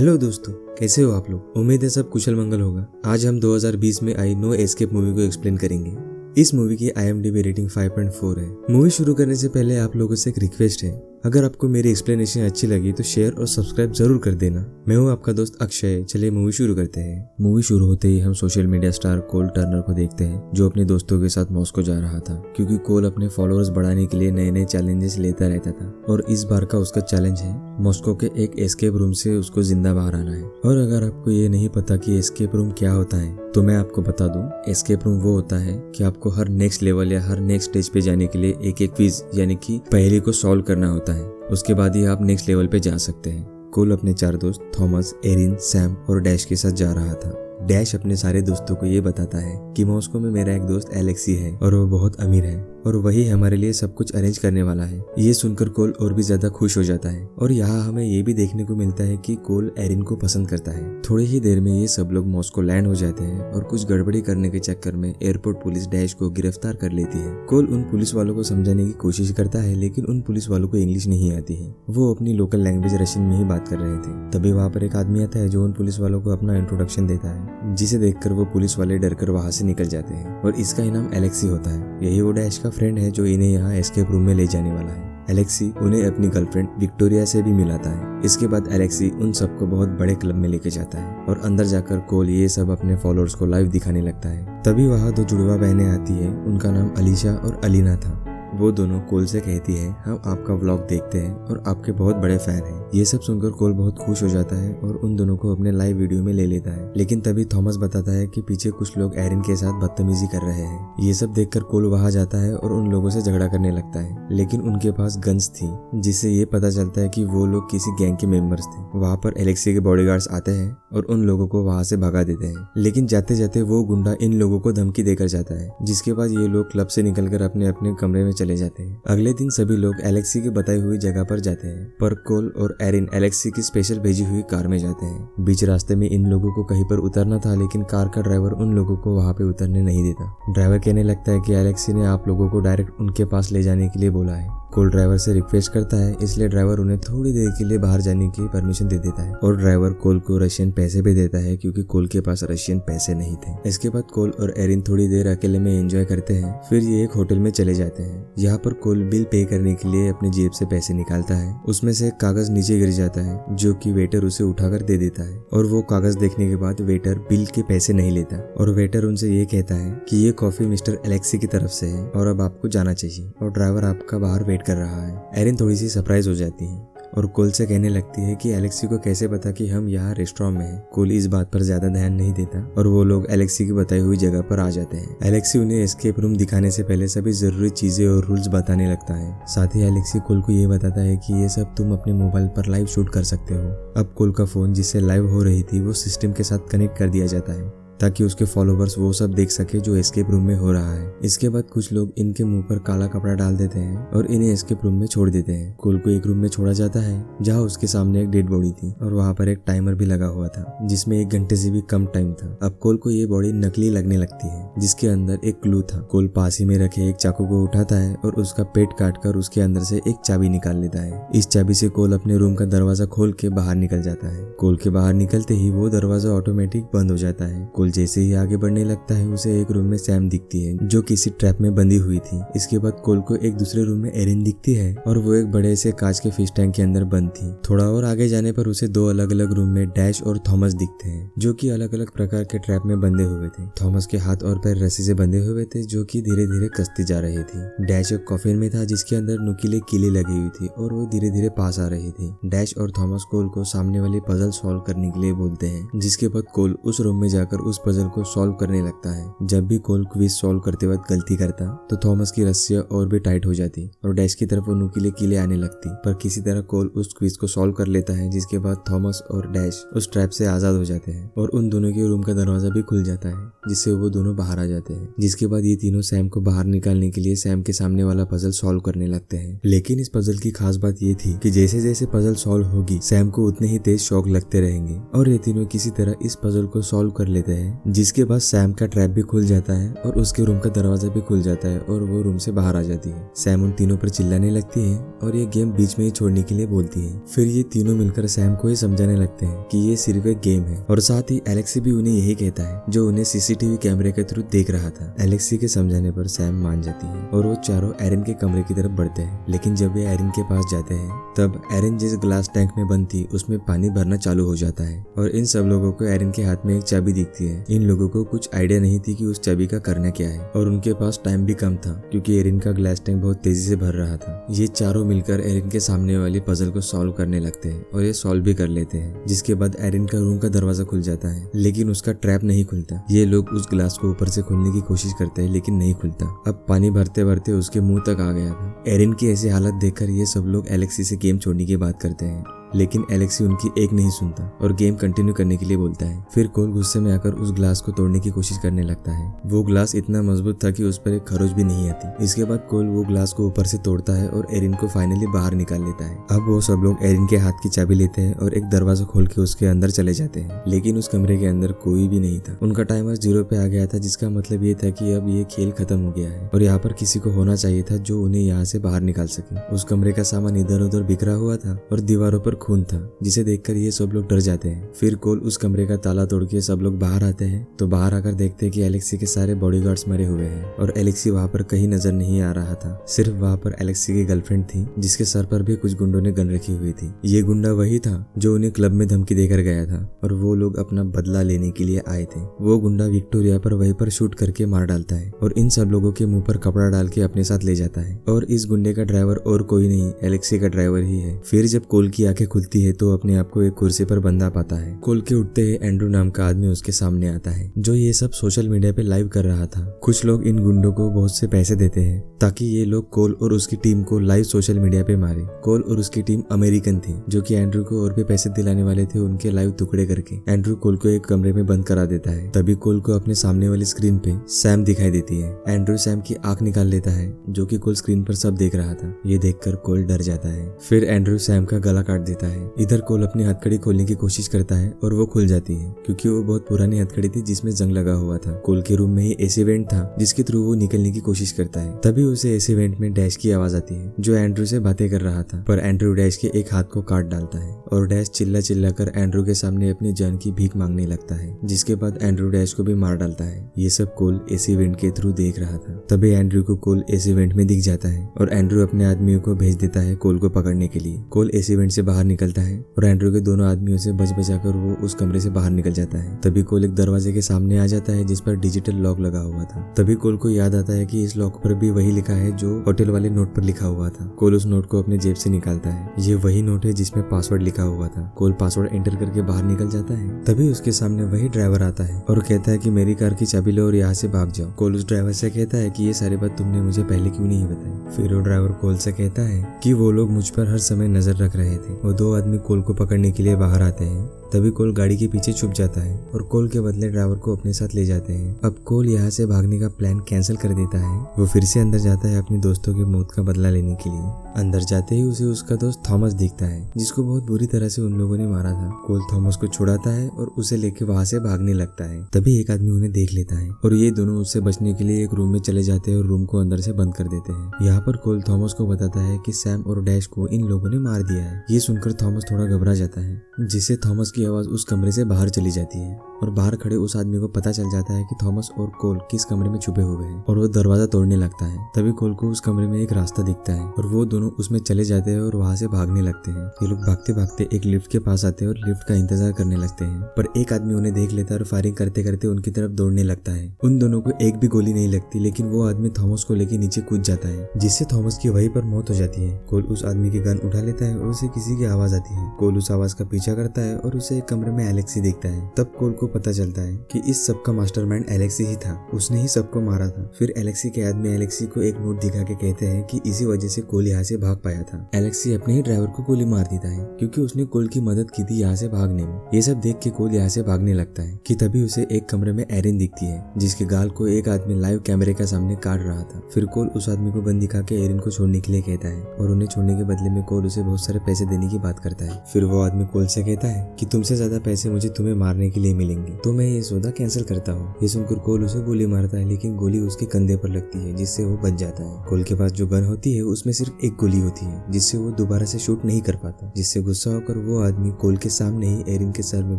Hello दोस्तों, कैसे हो आप लोग। उम्मीद है सब कुशल मंगल होगा। आज हम 2020 में आई नो एस्केप मूवी को एक्सप्लेन करेंगे। इस मूवी की IMDb रेटिंग 5.4 है। मूवी शुरू करने से पहले आप लोगों से एक रिक्वेस्ट है, अगर आपको मेरी एक्सप्लेनेशन अच्छी लगी तो शेयर और सब्सक्राइब जरूर कर देना। मैं हूँ आपका दोस्त अक्षय। चलिए मूवी शुरू करते हैं। मूवी शुरू होते ही हम सोशल मीडिया स्टार कोल टर्नर को देखते हैं, जो अपने दोस्तों के साथ मॉस्को जा रहा था, क्योंकि कोल अपने फॉलोअर्स बढ़ाने के लिए नए नए चैलेंजेस लेता रहता था। और इस बार का उसका चैलेंज है मॉस्को के एक एस्केप रूम से उसको जिंदा बाहर आना है। और अगर आपको ये नहीं पता कि एस्केप रूम क्या होता है तो मैं आपको बता दूं, एस्केप रूम वो होता है कि आपको हर नेक्स्ट लेवल या हर नेक्स्ट स्टेज पे जाने के लिए एक एक क्विज यानी कि पहेली को सॉल्व करना होता है। उसके बाद ही आप नेक्स्ट लेवल पे जा सकते हैं। कोल अपने 4 दोस्त थॉमस, एरिन, सैम और डैश के साथ जा रहा था। डैश अपने सारे दोस्तों को ये बताता है कि मॉस्को में मेरा एक दोस्त एलेक्सी है और वो बहुत अमीर है और वही हमारे लिए सब कुछ अरेंज करने वाला है। ये सुनकर कोल और भी ज्यादा खुश हो जाता है। और यहाँ हमें ये भी देखने को मिलता है कि कोल एरिन को पसंद करता है। थोड़ी ही देर में ये सब लोग मॉस्को लैंड हो जाते हैं और कुछ गड़बड़ी करने के चक्कर में एयरपोर्ट पुलिस डैश को गिरफ्तार कर लेती है। कोल उन पुलिस वालों को समझाने की कोशिश करता है, लेकिन उन पुलिस वालों को इंग्लिश नहीं आती है। वो अपनी लोकल लैंग्वेज रशियन में ही बात कर रहे थे। तभी वहाँ पर एक आदमी आता है जो उन पुलिस वालों को अपना इंट्रोडक्शन देता है, जिसे देखकर वो पुलिस वाले डरकर वहाँ से निकल जाते हैं। और इसका इनाम एलेक्सी होता है। यही वो डैश का फ्रेंड है जो इन्हें यहाँ एस्केप रूम में ले जाने वाला है। एलेक्सी उन्हें अपनी गर्लफ्रेंड विक्टोरिया से भी मिलाता है। इसके बाद एलेक्सी उन सबको बहुत बड़े क्लब में लेके जाता है और अंदर जाकर कोल ये सब अपने फॉलोअर्स को लाइव दिखाने लगता है। तभी वहाँ 2 जुड़वा बहनें आती है। उनका नाम अलीशा और अलीना था। वो दोनों कोल से कहती है, हम आपका व्लॉग देखते हैं और आपके बहुत बड़े फैन हैं। ये सब सुनकर कोल बहुत खुश हो जाता है और उन दोनों को अपने लाइव वीडियो में ले लेता है। लेकिन तभी थॉमस बताता है कि पीछे कुछ लोग एरिन के साथ बदतमीजी कर रहे हैं। ये सब देखकर कोल वहां जाता है और उन लोगों से झगड़ा करने लगता है, लेकिन उनके पास गन्स थी, जिससे ये पता चलता है कि वो लोग किसी गैंग के मेंबर्स थे। वहाँ पर एलेक्सी के बॉडीगार्ड्स आते हैं और उन लोगों को वहां से भगा देते हैं। लेकिन जाते जाते वो गुंडा इन लोगों को धमकी देकर जाता है, जिसके बाद ये लोग क्लब से निकलकर अपने अपने कमरे में चले जाते हैं। अगले दिन सभी लोग एलेक्सी की बताई हुई जगह पर जाते हैं, पर कोल और एरिन एलेक्सी की स्पेशल भेजी हुई कार में जाते हैं। बीच रास्ते में इन लोगों को कहीं पर उतरना था, लेकिन कार का ड्राइवर उन लोगों को वहां पे उतरने नहीं देता। ड्राइवर कहने लगता है कि एलेक्सी ने आप लोगों को डायरेक्ट उनके पास ले जाने के लिए बोला है। कोल ड्राइवर से रिक्वेस्ट करता है, इसलिए ड्राइवर उन्हें थोड़ी देर के लिए बाहर जाने की परमिशन दे देता है। और ड्राइवर कोल को रशियन पैसे भी देता है, क्योंकि कोल के पास रशियन पैसे नहीं थे। इसके बाद कोल और एरिन थोड़ी देर अकेले में एंजॉय करते हैं। फिर ये एक होटल में चले जाते हैं। यहाँ पर कोल बिल पे करने के लिए अपनी जेब से पैसे निकालता है। उसमें से एक कागज नीचे गिर जाता है, जो कि वेटर उसे उठाकर दे देता है। और वो कागज देखने के बाद वेटर बिल के पैसे नहीं लेता और वेटर उनसे ये कहता है कि ये कॉफी मिस्टर एलेक्सी की तरफ से है और अब आपको जाना चाहिए और ड्राइवर आपका बाहर वेट कर रहा है। एरिन थोड़ी सी सरप्राइज हो जाती है और कोल से कहने लगती है कि एलेक्सी को कैसे पता कि हम यहाँ रेस्टोरेंट में हैं। कोल इस बात पर ज्यादा ध्यान नहीं देता और वो लोग एलेक्सी की बताई हुई जगह पर आ जाते हैं। एलेक्सी उन्हें एस्केप रूम दिखाने से पहले सभी जरूरी चीजें और रूल्स बताने लगता है। साथ ही एलेक्सी कोल को ये बताता है कि ये सब तुम अपने मोबाइल पर लाइव शूट कर सकते हो। अब कोल का फोन जिससे लाइव हो रही थी वो सिस्टम के साथ कनेक्ट कर दिया जाता है, ताकि उसके फॉलोवर्स वो सब देख सके जो एस्केप रूम में हो रहा है। इसके बाद कुछ लोग इनके मुंह पर काला कपड़ा डाल देते हैं और इन्हें एस्केप रूम में छोड़ देते हैं। कोल को एक रूम में छोड़ा जाता है जहां उसके सामने एक डेड बॉडी थी और वहां पर एक टाइमर भी लगा हुआ था, जिसमें 1 घंटे से भी कम टाइम था। अब कोल को ये बॉडी नकली लगने लगती है, जिसके अंदर एक क्लू था। कोल पास ही में रखे एक चाकू को उठाता है और उसका पेट काटकर उसके अंदर से एक चाबी निकाल लेता है। इस चाबी से कोल अपने रूम का दरवाजा खोल के बाहर निकल जाता है। कोल के बाहर निकलते ही वो दरवाजा ऑटोमेटिक बंद हो जाता है। कोल जैसे ही आगे बढ़ने लगता है, उसे एक रूम में सैम दिखती है जो किसी ट्रैप में बंधी हुई थी। इसके बाद कोल को एक दूसरे रूम में एरिन दिखती है और वो एक बड़े से कांच के फिश टैंक के अंदर बंद थी। थोड़ा और आगे जाने पर उसे 2 अलग अलग रूम में डैश और थॉमस दिखते हैं, जो कि अलग अलग प्रकार के ट्रैप में बंधे हुए थे। थॉमस के हाथ और पैर रस्सी से बंधे हुए थे, जो कि धीरे धीरे कसती जा रही थी। डैश एक कॉफिन में था जिसके अंदर नुकीले कीले लगी हुई थी और वो धीरे धीरे पास आ रही थी। डैश और थॉमस कोल को सामने वाली पजल सॉल्व करने के लिए बोलते हैं, जिसके बाद कोल उस रूम में जाकर उस पजल को सॉल्व करने लगता है। जब भी कोल क्विज सॉल्व करते वक्त गलती करता तो थॉमस की रस्सियां और भी टाइट हो जाती और डैश की तरफ वो नुकीले कीले आने लगती, पर किसी तरह कोल उस क्विज को सॉल्व कर लेता है, जिसके बाद थॉमस और डैश उस ट्रैप से आजाद हो जाते हैं और उन दोनों के रूम का दरवाजा भी खुल जाता है, जिससे वो दोनों बाहर आ जाते हैं। जिसके बाद ये तीनों सैम को बाहर निकालने के लिए सैम के सामने वाला पजल सॉल्व करने लगते हैं। लेकिन इस पजल की खास बात ये थी कि जैसे जैसे पजल सॉल्व होगी सैम को उतने ही तेज शॉक लगते रहेंगे और ये तीनों किसी तरह इस पजल को सॉल्व कर लेते हैं है, जिसके बाद सैम का ट्रैप भी खुल जाता है और उसके रूम का दरवाजा भी खुल जाता है और वो रूम से बाहर आ जाती है। सैम उन तीनों पर चिल्लाने लगती है और ये गेम बीच में ही छोड़ने के लिए बोलती है। फिर ये तीनों मिलकर सैम को ये समझाने लगते हैं कि ये सिर्फ एक गेम है और साथ ही एलेक्सी भी उन्हें यही कहता है जो उन्हें सीसीटीवी कैमरे के थ्रू देख रहा था। एलेक्सी के समझाने पर सैम मान जाती है और वो चारों एरिन के कमरे की तरफ बढ़ते हैं। लेकिन जब वे एरिन के पास जाते हैं तब एरिन जिस ग्लास टैंक में बंद थी उसमें पानी भरना चालू हो जाता है और इन सब लोगों को एरिन के हाथ में एक चाबी दिखती है। इन लोगों को कुछ आइडिया नहीं थी कि उस चाबी का करना क्या है और उनके पास टाइम भी कम था क्योंकि एरिन का ग्लास टैंक बहुत तेजी से भर रहा था। ये चारों मिलकर एरिन के सामने वाली पजल को सॉल्व करने लगते हैं और ये सॉल्व भी कर लेते हैं, जिसके बाद एरिन का रूम का दरवाजा खुल जाता है लेकिन उसका ट्रैप नहीं खुलता। ये लोग उस ग्लास को ऊपर से खोलने की कोशिश करते हैं लेकिन नहीं खुलता। अब पानी भरते भरते उसके मुंह तक आ गया था। एरिन की ऐसी हालत देखकर ये सब लोग एलेक्सी से गेम छोड़ने की बात करते हैं लेकिन एलेक्सी उनकी एक नहीं सुनता और गेम कंटिन्यू करने के लिए बोलता है। फिर कोल गुस्से में आकर उस ग्लास को तोड़ने की कोशिश करने लगता है। वो ग्लास इतना मजबूत था कि उस पर एक खरोच भी नहीं आती। इसके बाद कोल वो ग्लास को ऊपर से तोड़ता है और एरिन को फाइनली बाहर निकाल लेता है। अब वो सब लोग एरिन के हाथ की चाबी लेते हैं और एक दरवाजा खोल के उसके अंदर चले जाते हैं लेकिन उस कमरे के अंदर कोई भी नहीं था। उनका टाइमर 0 पे आ गया था, जिसका मतलब ये था कि अब ये खेल खत्म हो गया है और यहाँ पर किसी को होना चाहिए था जो उन्हें यहाँ से बाहर निकाल सके। उस कमरे का सामान इधर उधर बिखरा हुआ था और दीवारों पर खून था, जिसे देखकर ये सब लोग डर जाते हैं। फिर कोल उस कमरे का ताला तोड़ के सब लोग बाहर आते हैं तो बाहर आकर देखते हैं कि एलेक्सी के सारे बॉडीगार्ड्स मरे हुए हैं और एलेक्सी वहाँ पर कहीं नजर नहीं आ रहा था। सिर्फ वहाँ पर एलेक्सी की गर्लफ्रेंड थी जिसके सर पर भी कुछ गुंडों ने गन रखी हुई थी। ये गुंडा वही था जो उन्हें क्लब में धमकी देकर गया था और वो लोग अपना बदला लेने के लिए आए थे। वो गुंडा विक्टोरिया पर वहीं पर शूट करके मार डालता है और इन सब लोगों के मुंह पर कपड़ा डाल के अपने साथ ले जाता है और इस गुंडे का ड्राइवर और कोई नहीं, एलेक्सी का ड्राइवर ही है। फिर जब कोल की आंखें खुलती है तो अपने आप को एक कुर्सी पर बंधा पाता है। कोल के उठते ही एंड्रू नाम का आदमी उसके सामने आता है जो ये सब सोशल मीडिया पे लाइव कर रहा था। कुछ लोग इन गुंडों को बहुत से पैसे देते हैं ताकि ये लोग कोल और उसकी टीम को लाइव सोशल मीडिया पे मारे। कोल और उसकी टीम अमेरिकन थी जो कि एंड्रू को और भी पैसे दिलाने वाले थे उनके लाइव टुकड़े करके। एंड्रू कोल को एक कमरे में बंद करा देता है। तभी कोल को अपने सामने वाली स्क्रीन पे सैम दिखाई देती है। एंड्रू सैम की आंख निकाल लेता है जो कि कोल स्क्रीन पर सब देख रहा था। ये देखकर कोल डर जाता है। फिर एंड्रू सैम का गला काट देता है। इधर कोल अपनी हथकड़ी खोलने की कोशिश करता है और वो खुल जाती है क्योंकि वो बहुत पुरानी हथकड़ी थी जिसमें जंग लगा हुआ था। कोल के रूम में ही एसी वेंट था जिसके थ्रू वो निकलने की कोशिश करता है। तभी उसे एसी वेंट में डैश की आवाज आती है जो एंड्रू से बातें कर रहा था, पर एंड्रू डैश के एक हाथ को काट डालता है और डैश चिल्ला चिल्ला कर एंड्रू के सामने अपनी जान की भीख मांगने लगता है, जिसके बाद एंड्रू डैश को भी मार डालता है। ये सब कोल एसी वेंट के थ्रू देख रहा था। तभी एंड्रू को कोल एसी वेंट में दिख जाता है और एंड्रू अपने आदमियों को भेज देता है कोल को पकड़ने के लिए। कोल एसी वेंट से बाहर निकलता है और एंड्रू के दोनों आदमियों से बच बचाकर वो उस कमरे से बाहर निकल जाता है। तभी कोल एक दरवाजे के सामने आ जाता है जिस पर डिजिटल लॉक लगा हुआ था। तभी कोल को याद आता है कि इस लॉक पर भी वही लिखा है जो होटल वाले नोट पर लिखा हुआ था। कोल उस नोट को अपने जेब से निकालता है। ये वही नोट है जिसमें पासवर्ड लिखा हुआ था। कोल पासवर्ड एंटर करके बाहर निकल जाता है। तभी उसके सामने वही ड्राइवर आता है और कहता है कि मेरी कार की चाबी लो और यहाँ से भाग जाओ। कोल उस ड्राइवर से कहता है कि ये सारी बात तुमने मुझे पहले क्यों नहीं बताई। फिर वो ड्राइवर कोल से कहता है कि वो लोग मुझ पर हर समय नजर रख रहे थे। वो दो आदमी कोल को पकड़ने के लिए बाहर आते हैं। तभी कोल गाड़ी के पीछे छुप जाता है और कोल के बदले ड्राइवर को अपने साथ ले जाते हैं। अब कोल यहाँ से भागने का प्लान कैंसिल कर देता है। वो फिर से अंदर जाता है अपने दोस्तों की मौत का बदला लेने के लिए। अंदर जाते ही उसे उसका दोस्त थॉमस दिखता है जिसको बहुत बुरी तरह से उन लोगों ने मारा था। कोल थॉमस को छुड़ाता है और उसे लेके वहाँ से भागने लगता है। तभी एक आदमी उन्हें देख लेता है और ये दोनों उससे बचने के लिए एक रूम में चले जाते हैं और रूम को अंदर से बंद कर देते हैं। यहाँ पर कोल थॉमस को बताता है कि सैम और डैश को इन लोगों ने मार दिया है। ये सुनकर थॉमस थोड़ा घबरा जाता है, जिससे थॉमस की आवाज उस कमरे से बाहर चली जाती है और बाहर खड़े उस आदमी को पता चल जाता है कि थॉमस और कोल किस कमरे में छुपे हुए हैं और वो दरवाजा तोड़ने लगता है। तभी कोल को उस कमरे में एक रास्ता दिखता है और वो दोनों उसमें चले जाते हैं और वहां से भागने लगते हैं। ये लोग भागते भागते एक लिफ्ट के पास आते हैं और लिफ्ट का इंतजार करने लगते हैं, पर एक आदमी उन्हें देख लेता है और फायरिंग करते करते उनकी तरफ दौड़ने लगता है। उन दोनों को एक भी गोली नहीं लगती, लेकिन वो आदमी थॉमस को लेके नीचे कूद जाता है, जिससे थॉमस की वहीं पर मौत हो जाती है। कोल उस आदमी की गन उठा लेता है और उसे किसी की आवाज आती है। कोल उस आवाज का पीछा करता है और उसे एक कमरे में एलेक्सी दिखता है। तब कोल को पता चलता है कि इस सब का मास्टरमाइंड एलेक्सी ही था, उसने ही सबको मारा था। फिर एलेक्सी के आदमी एलेक्सी को एक नोट दिखा के कहते हैं कि इसी वजह से कोल यहाँ से भाग पाया था। एलेक्सी अपने ही ड्राइवर को गोली मार देता है क्योंकि उसने कोल की मदद की थी यहाँ से भागने में। ये सब देख के कोल यहाँ से भागने लगता है कि तभी उसे एक कमरे में एरिन दिखती है जिसके गाल को एक आदमी लाइव कैमरे के सामने काट रहा था। फिर कोल उस आदमी को गन दिखा के एरिन को छोड़ने के लिए कहता है और उन्हें छोड़ने के बदले में कोल उसे बहुत सारे पैसे देने की बात करता है। फिर वो आदमी कोल से कहता है कि तुमसे ज्यादा पैसे मुझे तुम्हें मारने के लिए मिलेंगे। जाएंगे, तो मैं ये सौदा कैंसिल करता हूँ। ये सुनकर कोल उसे गोली मारता है, लेकिन गोली उसके कंधे पर लगती है, जिससे वो बच जाता है। कोल के पास जो गन होती है उसमें सिर्फ एक गोली होती है, जिससे वो दोबारा से शूट नहीं कर पाता। जिससे गुस्सा होकर वो आदमी कोल के सामने ही एरिन के सर में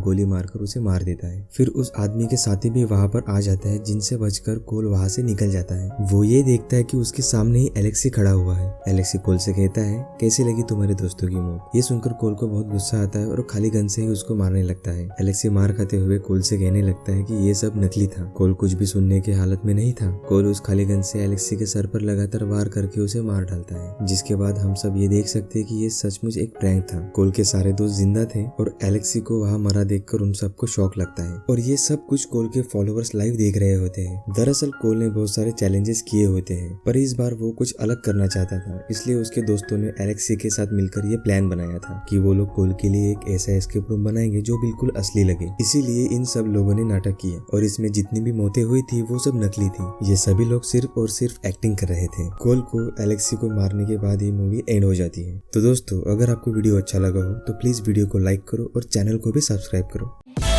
गोली मारकर उसे मार देता है। फिर उस आदमी के साथी भी वहाँ पर आ जाता है, जिनसे बचकर कोल वहाँ से निकल जाता है। वो ये देखता है कि उसके सामने ही एलेक्सी खड़ा हुआ है। एलेक्सी कोल से कहता है, कैसी लगी तुम्हारे दोस्तों की मौत? ये सुनकर कोल को बहुत गुस्सा आता है और खाली गन से ही उसको मारने लगता है। एलेक्सी मार खाते हुए कोल से कहने लगता है कि ये सब नकली था। कोल कुछ भी सुनने की हालत में नहीं था। कोल उस खाली गन से एलेक्सी के सर पर लगातार वार करके उसे मार डालता है, जिसके बाद हम सब ये देख सकते हैं कि ये सचमुच एक प्रैंक था। कोल के सारे दोस्त जिंदा थे और एलेक्सी को वहाँ मरा देखकर उन सबको शॉक लगता है, और ये सब कुछ कोल के फॉलोअर्स लाइव देख रहे होते हैं। दरअसल कोल ने बहुत सारे चैलेंजेस किए होते हैं, पर इस बार वो कुछ अलग करना चाहता था, इसलिए उसके दोस्तों ने एलेक्सी के साथ मिलकर ये प्लान बनाया था कि वो लोग कोल के लिए एक ऐसा एस्केप रूम बनाएंगे जो बिल्कुल असली लगे। इसीलिए इन सब लोगों ने नाटक किया, और इसमें जितनी भी मौतें हुई थी वो सब नकली थी। ये सभी लोग सिर्फ और सिर्फ एक्टिंग कर रहे थे। कोल को एलेक्सी को मारने के बाद ये मूवी एंड हो जाती है। तो दोस्तों, अगर आपको वीडियो अच्छा लगा हो तो प्लीज वीडियो को लाइक करो और चैनल को भी सब्सक्राइब करो।